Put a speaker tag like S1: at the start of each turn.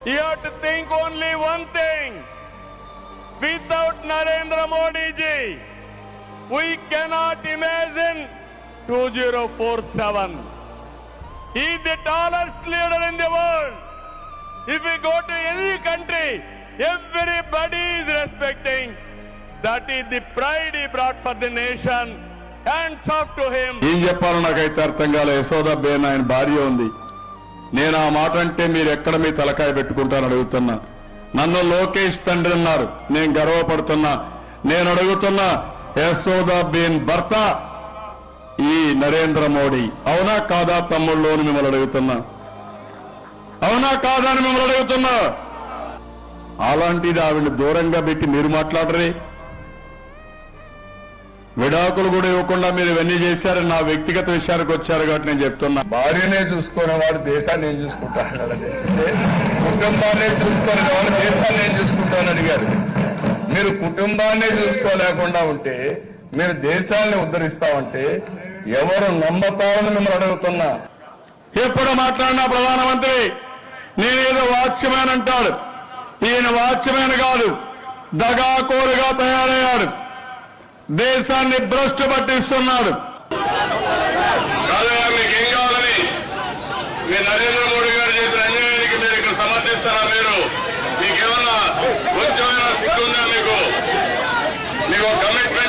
S1: You have to think only one thing. Without Narendra Modi ji, we cannot imagine 2047. He is the tallest leader in the world. If we go to any country, everybody is respecting. That is the pride he brought for the nation. Hands off to him.
S2: ఏం చెప్పాలో నాకైతే అర్థం కాలే. యశోద బేన్ ఆయన భార్య ఉంది. నేను ఆ మాట అంటే మీరు ఎక్కడ మీ తలకాయ పెట్టుకుంటారని అడుగుతున్నా. నన్ను లోకేష్ తండ్రి అన్నారు, నేను గర్వపడుతున్నా. నేను అడుగుతున్నా, యశోద బేన్ భర్త ఈ నరేంద్ర మోడీ. అవునా కాదా తమ్ముళ్ళు అని మిమ్మల్ని అడుగుతున్నా. అవునా కాదా అని మిమ్మల్ని అడుగుతున్నా. అలాంటిది ఆవిడ దూరంగా పెట్టి మీరు మాట్లాడరే. విడాకులు కూడా ఇవ్వకుండా మీరు ఇవన్నీ చేశారు. నా వ్యక్తిగత విషయానికి వచ్చారు కాబట్టి నేను చెప్తున్నా.
S3: భార్యనే చూసుకునే వాడు దేశాన్ని ఏం చూసుకుంటాడు? కుటుంబాన్ని చూసుకునే వాడు దేశాన్ని ఏం చూసుకుంటానని అడిగారు. మీరు కుటుంబాన్ని చూసుకోలేకుండా ఉంటే మీరు దేశాన్ని ఉద్ధరిస్తామంటే ఎవరు నమ్మతారని మిమ్మల్ని అడుగుతున్నా.
S2: ఎప్పుడు మాట్లాడినా ప్రధానమంత్రి నేనేదో వాచ్యమేన్ అంటాడు. ఈయన వాచ్యమేన్ కాదు, దగాకోరుగా తయారయ్యాడు. దేశాన్ని భ్రష్టు పట్టిస్తున్నాడు.
S3: కాదయా, మీకేం కావాలని? మీరు నరేంద్ర మోడీ గారు చేసిన అన్యాయానికి మీరు ఇక్కడ సమర్థిస్తారా? మీకేమన్నా కొంచెమైనా సిగ్గు ఉందా? మీకు కమిట్మెంట్